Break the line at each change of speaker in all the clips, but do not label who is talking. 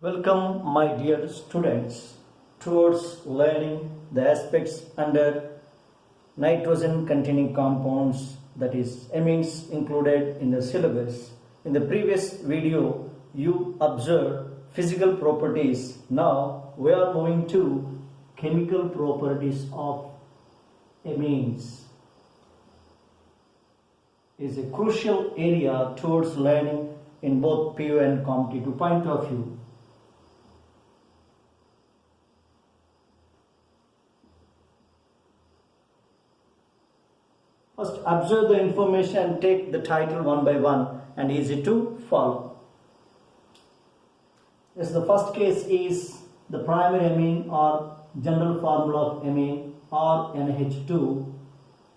Welcome, my dear students, towards learning the aspects under nitrogen containing compounds, that is amines, included in the syllabus. In the previous video, you observed physical properties. Now we are moving to chemical properties of amines. Is a crucial area towards learning in both PU and competitive point of view. First, observe the information and take the title one by one and easy to follow. Yes, the first case is the primary amine or general formula of amine or NH2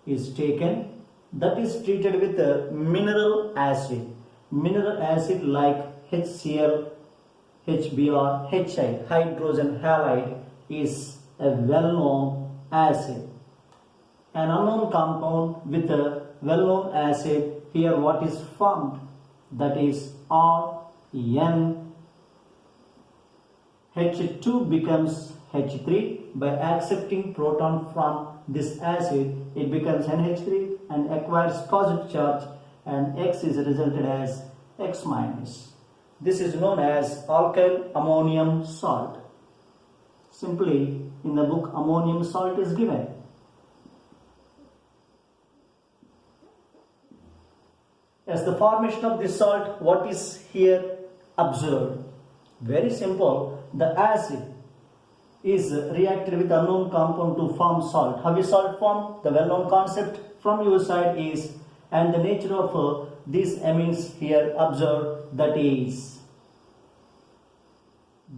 is taken. That is treated with a mineral acid. Mineral acid like HCl, HBr, HI, hydrogen halide is a well-known acid. An unknown compound with a well-known acid, here what is formed, that is RN. H2 becomes H3. By accepting proton from this acid, it becomes NH3 and acquires positive charge, and X is resulted as X minus. This is known as alkyl ammonium salt. Simply in the book ammonium salt is given. As the formation of this salt, what is here observed? Very simple. The acid is reacted with unknown compound to form salt. How is salt formed? The well-known concept from your side is, and the nature of these amines here observed, that is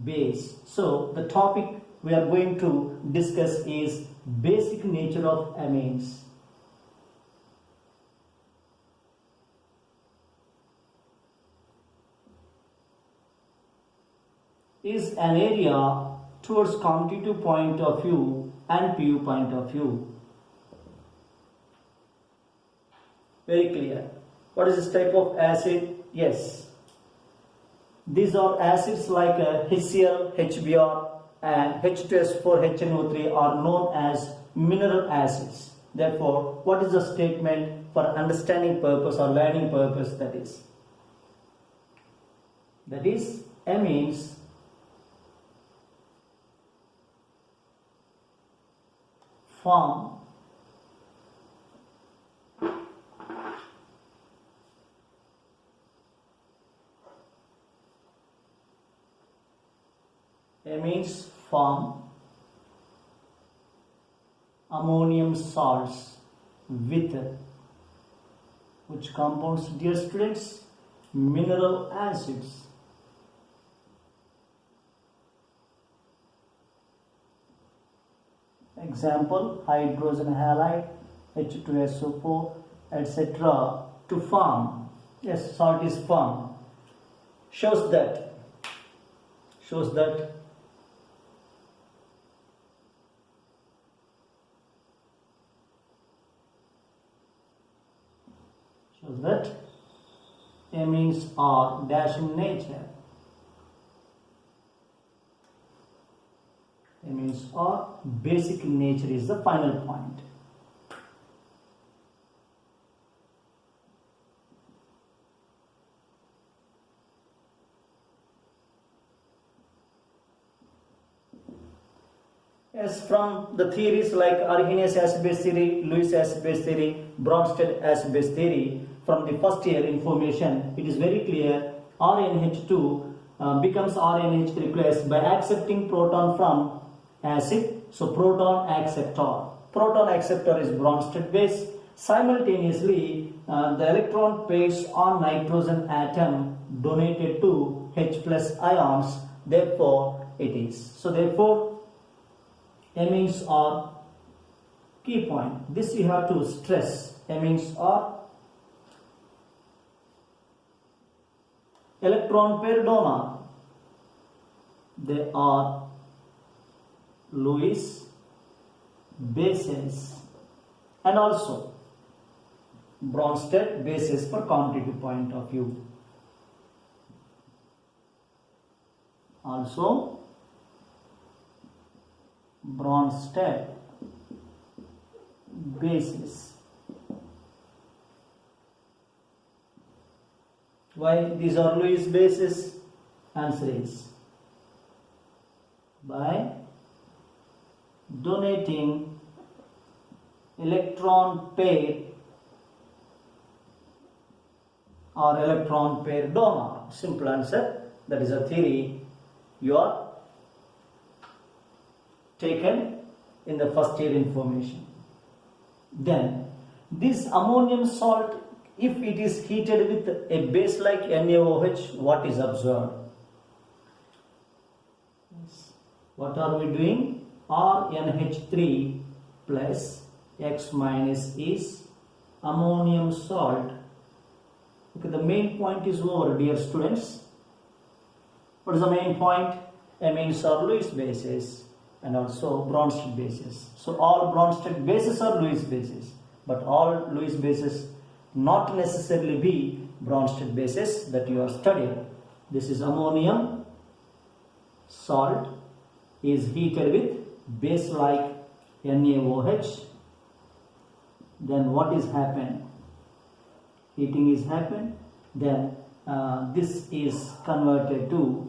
base. So the topic we are going to discuss is basic nature of amines. Is an area towards competitive point of view and PU point of view. Very clear. What is this type of acid? Yes. These are acids like HCl, HBr and H2S4, HNO3 are known as mineral acids. Therefore, what is the statement for understanding purpose or learning purpose, that is? That is, amines form ammonium salts with which compounds, dear students? Mineral acids. Example, hydrogen halide, H2SO4, etc. to form. Yes, salt is formed. Shows that amines are dash in nature. Amines are basic in nature is the final point. As from the theories like Arrhenius acid-base theory, Lewis acid-base theory, Bronsted acid-base theory, from the first year information, it is very clear RNH2 becomes RNH replaced by accepting proton from acid. So proton acceptor. Proton acceptor is Bronsted base. Simultaneously, the electron pairs on nitrogen atom donated to H plus ions. Therefore, it is. So therefore, amines are key point. This you have to stress. Amines are electron pair donor. They are Lewis bases and also Bronsted bases for competitive point of view. also Bronsted bases. Why these are Lewis bases? Answer is by donating electron pair or electron pair donor. Simple answer. That is a theory you are taken in the first year information. Then this ammonium salt, if it is heated with a base like NaOH, what is observed? What are we doing? RNH3 plus X minus is ammonium salt. Okay, the main point is over, dear students. What is the main point? Amines are Lewis bases and also Bronsted bases. So all Bronsted bases are Lewis bases, but all Lewis bases not necessarily be Bronsted bases that you are studying. This is ammonium salt is heated with base like NaOH. Then what is happened? Heating is happened. Then this is converted to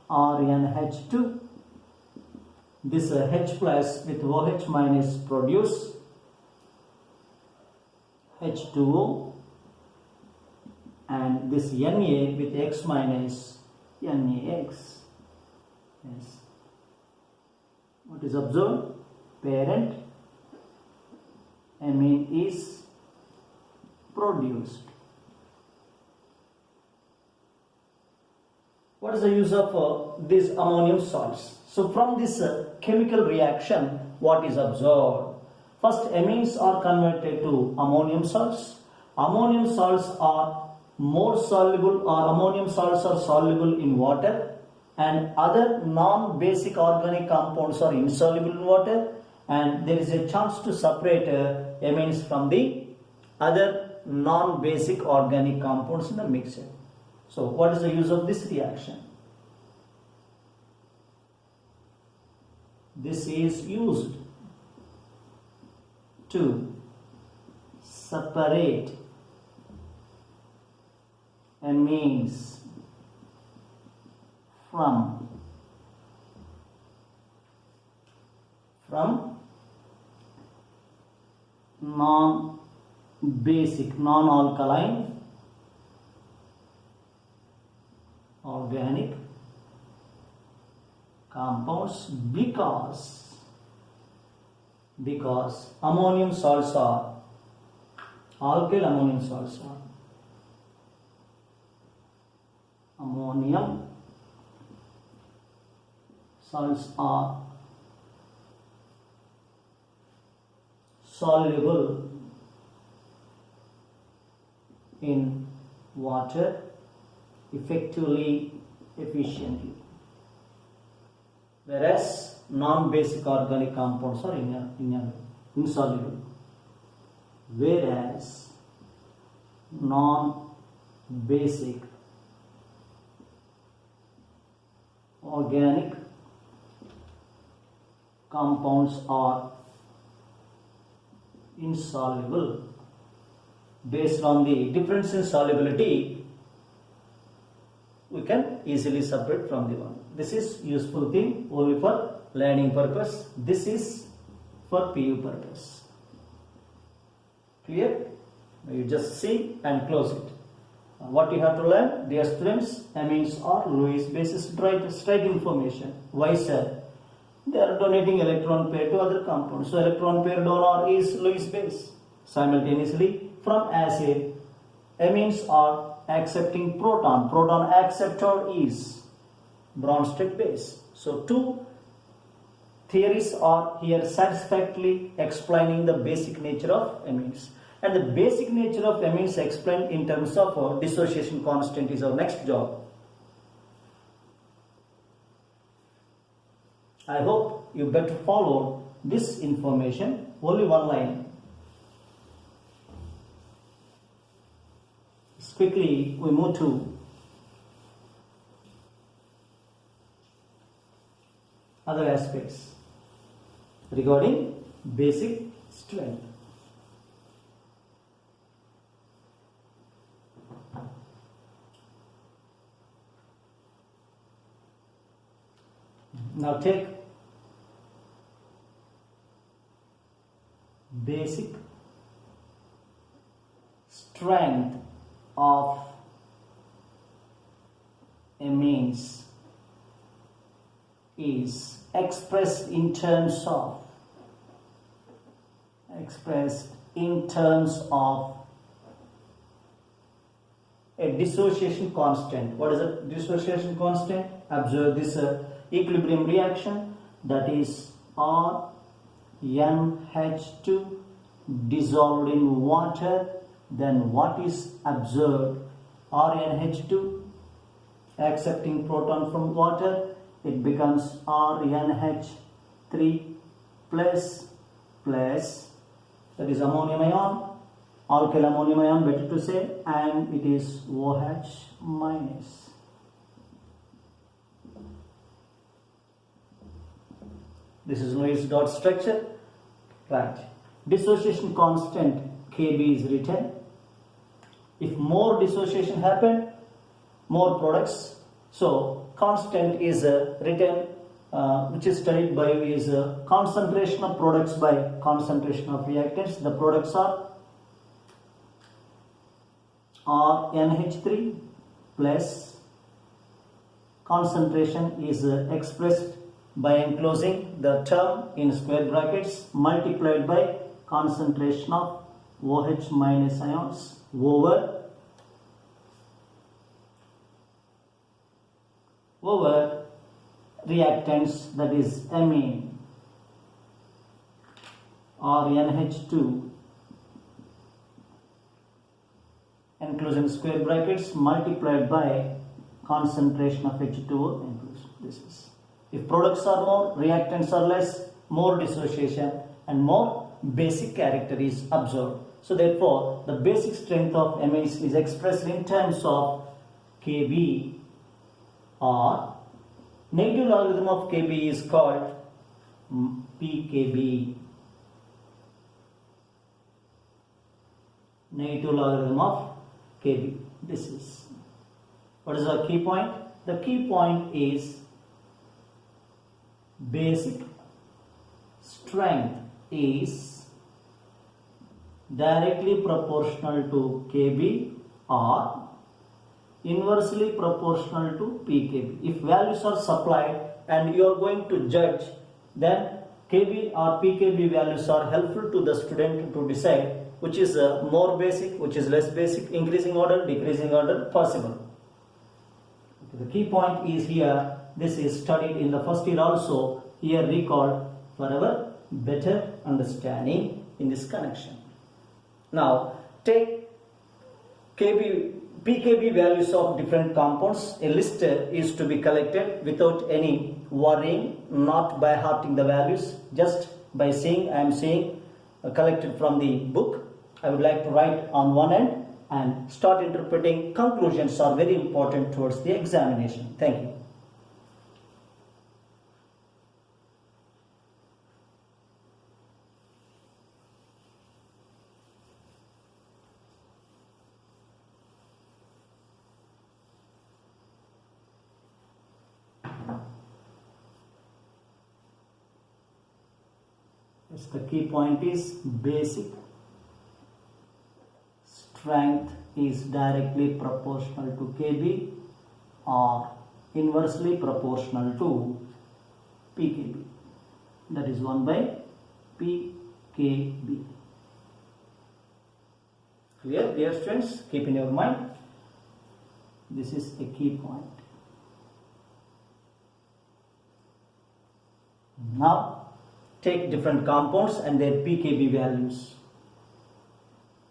RNH2. This H plus with OH minus produce H2O, and this Na with X minus NaX. Yes. What is observed? Parent amine is produced. What is the use of these ammonium salts? So from this chemical reaction, what is observed? First, amines are converted to ammonium salts. Ammonium salts are more soluble, or ammonium salts are soluble in water, and other non-basic organic compounds are insoluble in water, and there is a chance to separate amines from the other non-basic organic compounds in the mixture. So what is the use of this reaction? This is used to separate amines from non-basic, non-alkaline organic compounds because ammonium salts are alkyl, ammonium salts are soluble in water effectively, efficiently, whereas non-basic organic compounds are insoluble, whereas non-basic organic compounds are insoluble. Based on the difference in solubility, we can easily separate from the one. This is useful thing only for learning purpose. This is for PU purpose. Clear? You just see and close it. What you have to learn, dear students, amines are Lewis bases. Straight information. Why, sir? They are donating electron pair to other compounds. So electron pair donor is Lewis base. Simultaneously, from acid, amines are accepting proton. Proton acceptor is Bronsted base. So two theories are here satisfactorily explaining the basic nature of amines. And the basic nature of amines explained in terms of dissociation constant is our next job. I hope you better follow this information. Only one line. Quickly we move to other aspects regarding basic strength. Now take basic strength of amines is expressed in terms of a dissociation constant. What is a dissociation constant? Observe this equilibrium reaction, that is RNH2 dissolved in water. Then what is observed? RNH2 accepting proton from water, it becomes RNH3 plus, that is ammonium ion, alkyl ammonium ion better to say, and it is OH minus. This is Lewis dot structure, right? Dissociation constant Kb is written. If more dissociation happen, more products. So constant is written, which is studied by is concentration of products by concentration of reactants. The products are NH3 plus concentration is expressed by enclosing the term in square brackets multiplied by concentration of OH minus ions over reactants, that is amine or NH2 enclosing square brackets multiplied by concentration of H2O enclosed. This is, if products are more, reactants are less, more dissociation and more basic character is observed. So therefore the basic strength of amines is expressed in terms of Kb, or negative logarithm of Kb is called pKb. Negative logarithm of Kb. This is, what is the key point? The key point is basic strength is directly proportional to Kb or inversely proportional to pKb. If values are supplied and you are going to judge, then Kb or pKb values are helpful to the student to decide which is more basic, which is less basic, increasing order, decreasing order possible. The key point is here, this is studied in the first year also, here recalled for our better understanding in this connection. Now take pKb values of different compounds. A list is to be collected without any worrying, not by hearting the values, just by seeing. I am seeing collected from the book. I would like to write on one end and start interpreting. Conclusions are very important towards the examination. Thank you. Yes, the key point is basic strength is directly proportional to Kb or inversely proportional to pKb. That is 1 by pKb. Clear, dear students? Keep in your mind. This is a key point. Now take different compounds and their pKb values.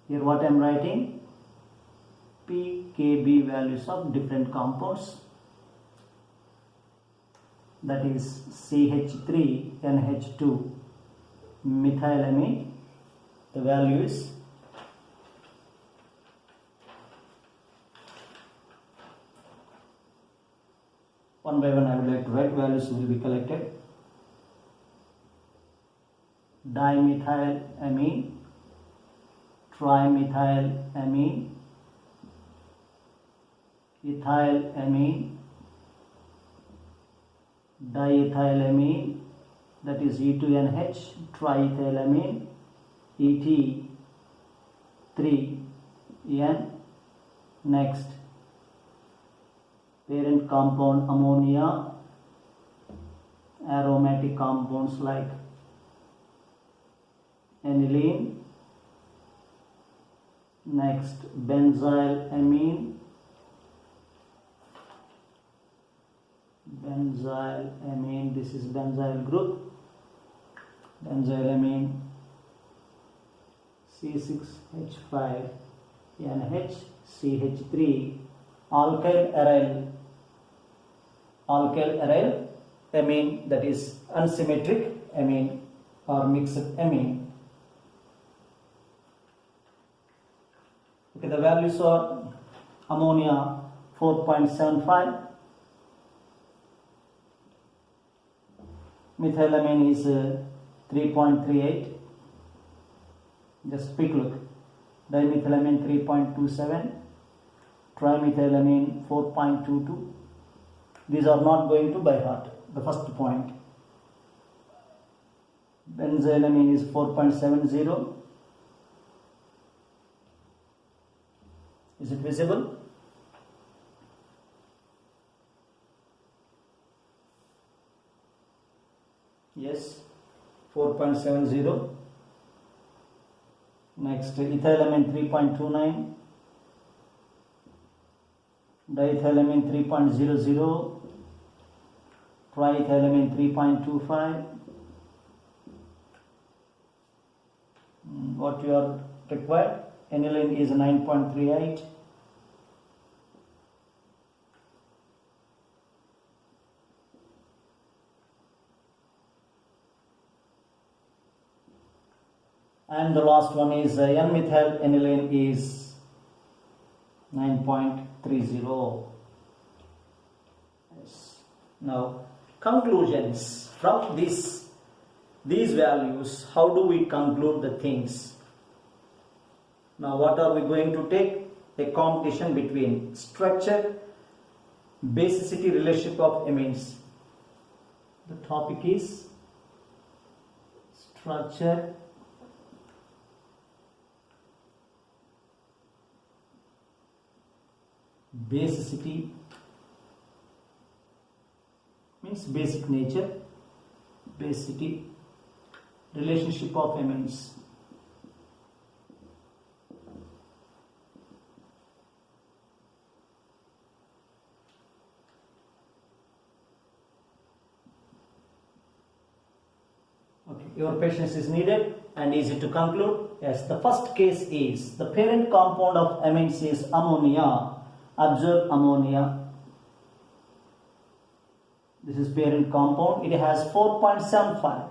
Here what I am writing, pKb values of different compounds, that is CH3NH2 methylamine. The value is one by one. I would like to write, values will be collected. dimethylamine, trimethylamine, ethylamine, diethylamine, that is E2NH, triethylamine, Et3N. Next, parent compound ammonia, aromatic compounds like aniline. Next, benzylamine, this is benzyl group, benzylamine, C6H5NH, CH3, alkyl aryl amine, that is unsymmetric amine or mixed amine. Okay, the values are ammonia 4.75, methylamine is 3.38, just quick look, dimethylamine 3.27, trimethylamine 4.22. These are not going to by heart. The first point, benzylamine is 4.70. Is it visible? Yes, 4.70. Next, ethylamine 3.29, diethylamine 3.00, triethylamine 3.25. What you are required? Aniline is 9.38. And the last one is N-methyl aniline is 9.30. Yes. Now, conclusions from these values. How do we conclude the things? Now, what are we going to take? A competition between structure, basicity relationship of amines. The topic is structure, basicity, means basic nature, basicity, relationship of amines. Okay, your patience is needed and easy to conclude. Yes, the first case is the parent compound of amines is ammonia. Observe ammonia. This is parent compound. It has 4.75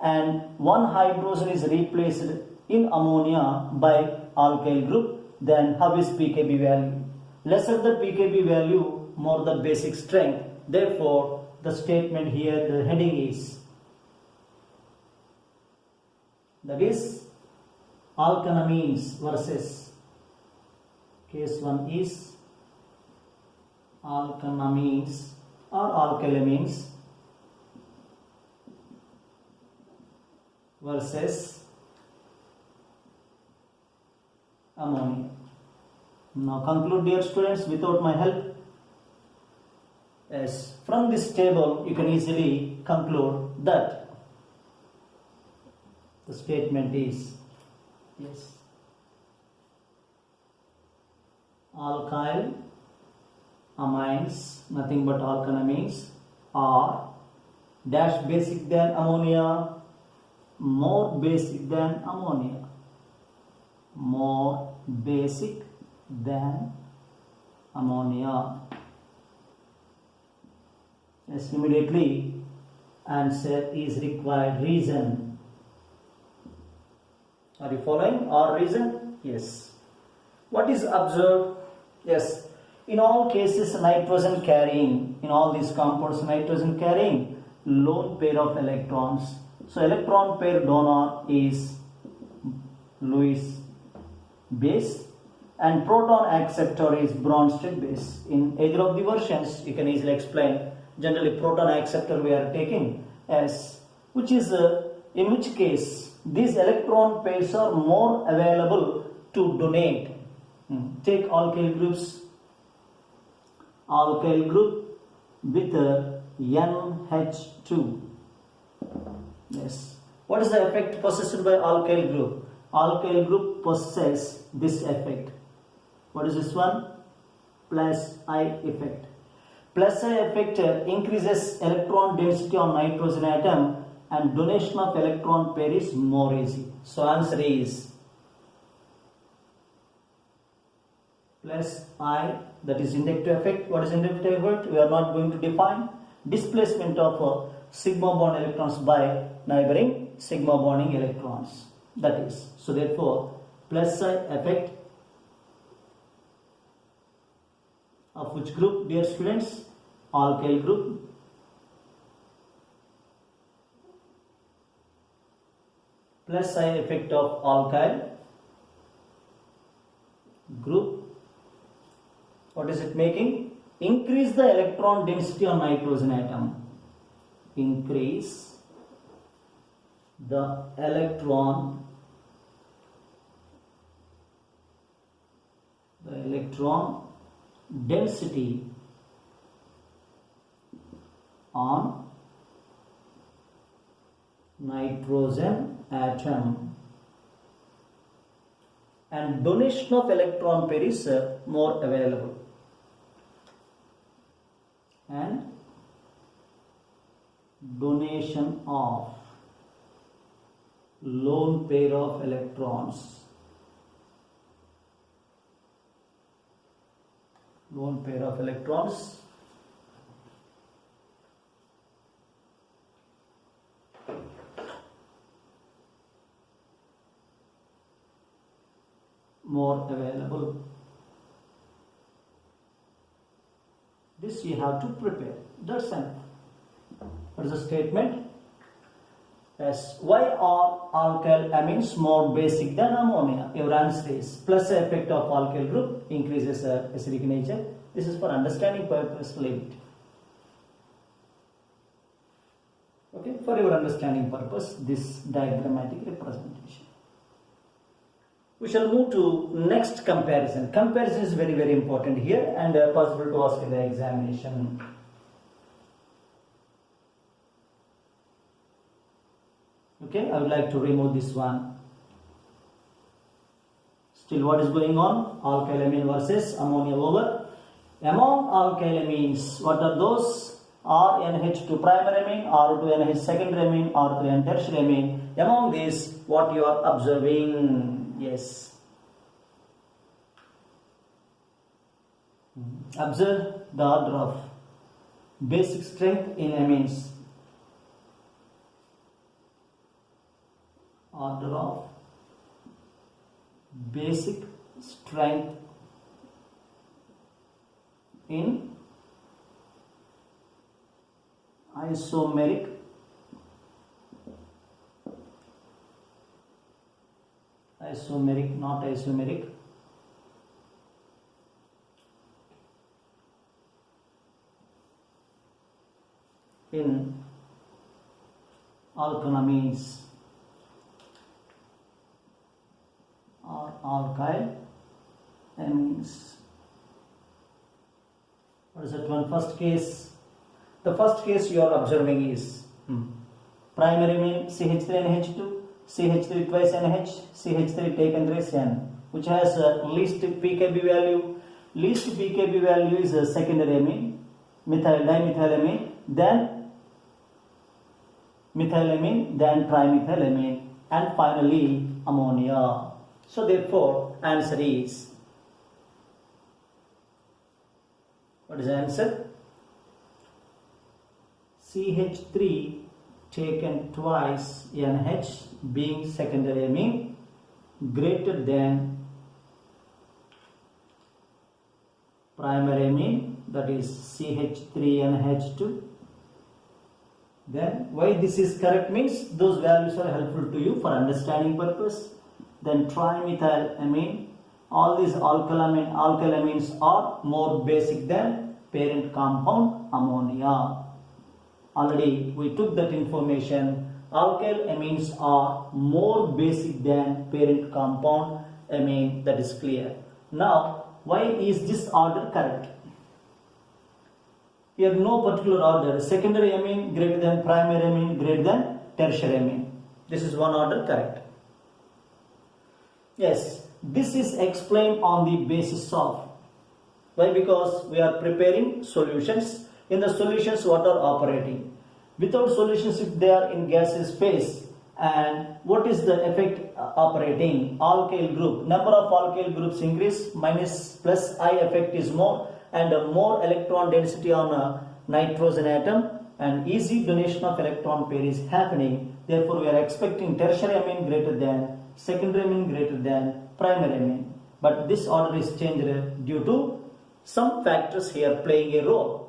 and one hydrogen is replaced in ammonia by alkyl group. Then how is pKb value? Lesser the pKb value, more the basic strength. Therefore, the statement here, the heading is, that is alkanamines versus, case 1 is alkanamines or alkylamines versus ammonia. Now conclude, dear students, without my help. Yes, from this table you can easily conclude that the statement is, yes, alkyl amines, nothing but alkanamines, are dash basic than ammonia, more basic than ammonia, more basic than ammonia. Yes, immediately answer is required. Reason. Are you following? Or reason? Yes. What is observed? Yes. In all cases, nitrogen carrying, in all these compounds, nitrogen carrying lone pair of electrons. So electron pair donor is Lewis base and proton acceptor is Bronsted base. In either of the versions you can easily explain. Generally proton acceptor we are taking as, which is in which case these electron pairs are more available to donate. Take alkyl groups, alkyl group with NH2. Yes. What is the effect possessed by alkyl group? Alkyl group possesses this effect. What is this one? Plus I effect. Plus I effect increases electron density on nitrogen atom and donation of electron pair is more easy. So answer is plus I, that is inductive effect. What is inductive effect? We are not going to define. Displacement of sigma bond electrons by neighboring sigma bonding electrons. That is, so therefore plus I effect of which group, dear students? Alkyl group. Plus I effect of alkyl group. What is it making? Increase the electron density on nitrogen atom. Increase the electron density on nitrogen atom and donation of electron pair is more available. And donation of lone pair of electrons. Lone pair of electrons more available. This you have to prepare. That's enough. What is the statement? Yes. Why are alkyl amines more basic than ammonia? Your answer is plus the effect of alkyl group increases acidic nature. This is for understanding purpose. Leave it. Okay, for your understanding purpose, this diagrammatic representation. We shall move to next comparison. Comparison is very, very important here and possible to ask in the examination. Okay, I would like to remove this one. Still, what is going on? Alkyl amine versus ammonia over. Among alkyl amines, what are those? RNH2 primary amine, R2NH secondary amine, R3N tertiary amine. Among these, what you are observing? Yes. Observe the order of basic strength in amines. Order of basic strength in isomeric not isomeric in alkanamines or alkyl amines. What is that one? First case. The first case you are observing is primary amine CH3NH2, CH3 twice NH, CH3 taken raise N, which has least pKb value. Least pKb value is a secondary amine, dimethylamine, then methylamine, then trimethylamine, and finally ammonia. So therefore, answer is, what is the answer? CH3 taken twice NH being secondary amine greater than primary amine, that is CH3NH2 Then why this is correct means those values are helpful to you for understanding purpose. Then trimethylamine, all these alkylamines are more basic than parent compound ammonia. Already we took that information. Alkylamines are more basic than parent compound amine, that is clear. Now why is this order correct? Here no particular order. Secondary amine greater than primary amine greater than tertiary amine. This is one order correct. Yes, this is explained on the basis of. Why? Because we are preparing solutions. In the solutions what are operating? Without solutions if they are in gaseous phase, and what is the effect operating? Alkyl group. Number of alkyl groups increase, minus plus I effect is more, and more electron density on a nitrogen atom, and easy donation of electron pair is happening. Therefore we are expecting tertiary amine greater than secondary amine greater than primary amine. But this order is changed due to some factors here playing a role.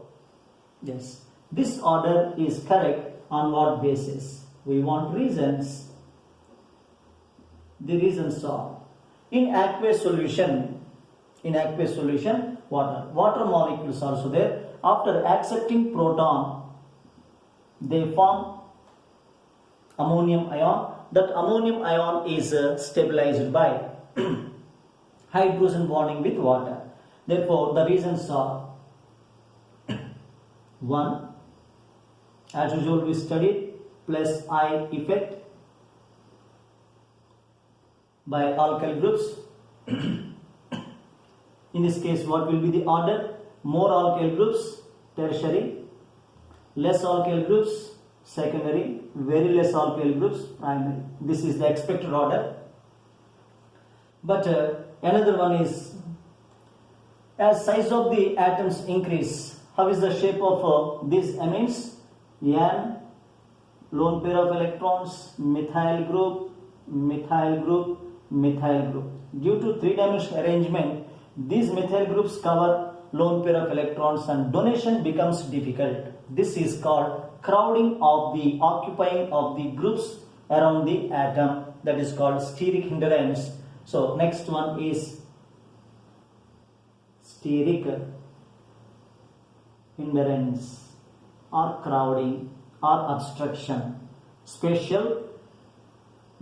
Yes, this order is correct on what basis? We want reasons. The reasons are, in aqueous solution, water molecules are also there. After accepting proton, they form ammonium ion. That ammonium ion is stabilized by hydrogen bonding with water. Therefore the reasons are 1, as usual we studied, plus I effect by alkyl groups. In this case what will be the order? More alkyl groups tertiary, less alkyl groups secondary, very less alkyl groups primary. This is the expected order. But another one is, as size of the atoms increase, how is the shape of these amines? N, lone pair of electrons, methyl group, methyl group, methyl group. Due to three-dimensional arrangement, these methyl groups cover lone pair of electrons and donation becomes difficult. This is called crowding of the occupying of the groups around the atom, that is called steric hindrance. So next one is steric hindrance or crowding or obstruction, spatial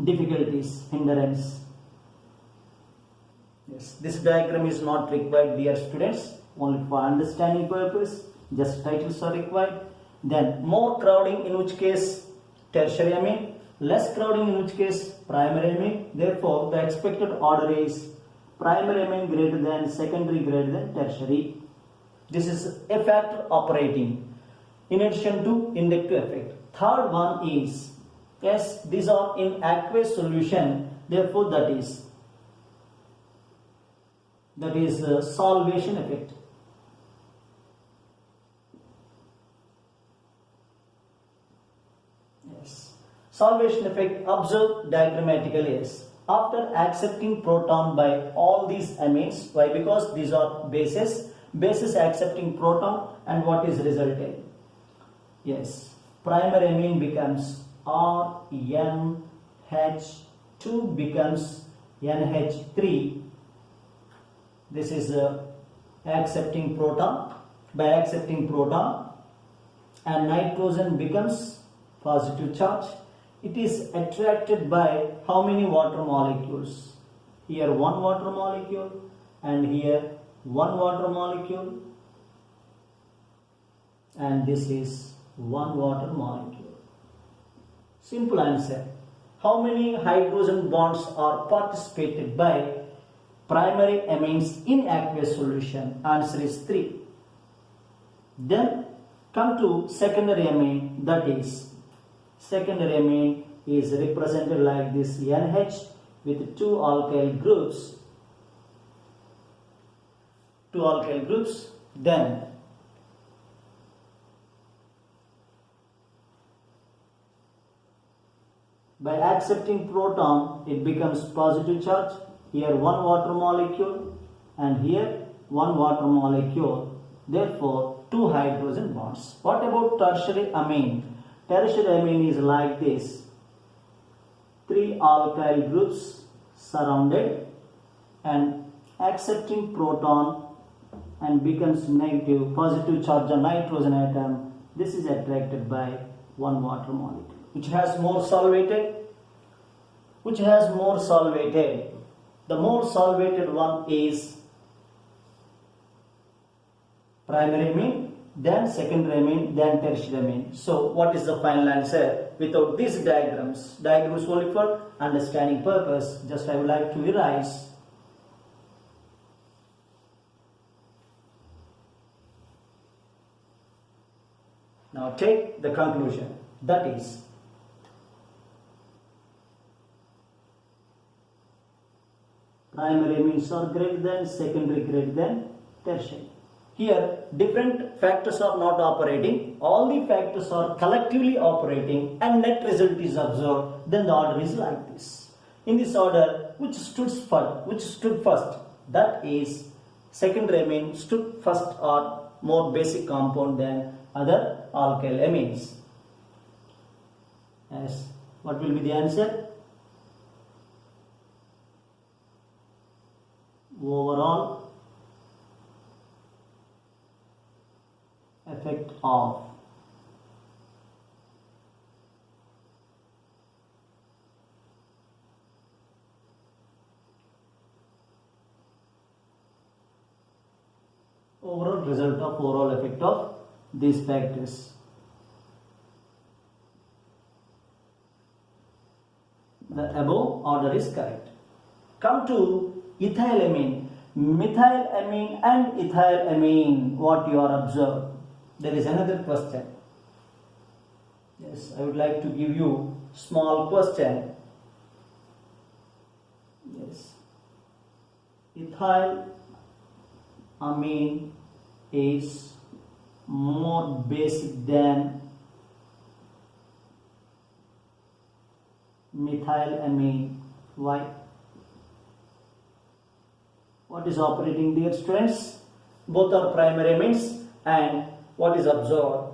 difficulties, hindrance. Yes, this diagram is not required, dear students, only for understanding purpose, just titles are required. Then more crowding, in which case tertiary amine, less crowding, in which case primary amine. Therefore the expected order is primary amine greater than secondary greater than tertiary. This is a factor operating in addition to inductive effect. Third one is, yes, these are in aqueous solution, therefore that is solvation effect. Yes, solvation effect observed diagrammatically is, after accepting proton by all these amines. Why? Because these are bases accepting proton, and what is resulted? Yes, primary amine becomes RNH2 becomes NH3. This is accepting proton. By accepting proton, and nitrogen becomes positive charge. It is attracted by how many water molecules? Here one water molecule, and here one water molecule, and this is one water molecule. Simple answer. How many hydrogen bonds are participated by primary amines in aqueous solution? Answer is 3. Then come to secondary amine, that is secondary amine is represented like this, NH with two alkyl groups. Then by accepting proton, it becomes positive charge. Here one water molecule, and here one water molecule. Therefore, two hydrogen bonds. What about tertiary amine? Tertiary amine is like this. 3 alkyl groups surrounded and accepting proton and becomes negative, positive charge on nitrogen atom. This is attracted by one water molecule. Which has more solvated? Which has more solvated? The more solvated one is primary amine, then secondary amine, then tertiary amine. So what is the final answer? Without these diagrams only for understanding purpose, just I would like to erase. Now take the conclusion, that is primary amines are greater than, secondary greater than, tertiary. Here different factors are not operating, all the factors are collectively operating and net result is observed, then the order is like this. In this order, which stood first? That is secondary amine stood first or more basic compound than other alkyl amines. Yes. What will be the answer? Overall effect of overall effect of these factors. The above order is correct. Come to ethylamine, methylamine and ethylamine. What you are observed? There is another question. Yes, I would like to give you small question. Yes, ethylamine is more basic than methylamine. Why? What is operating there, students? Both are primary amines, and what is observed?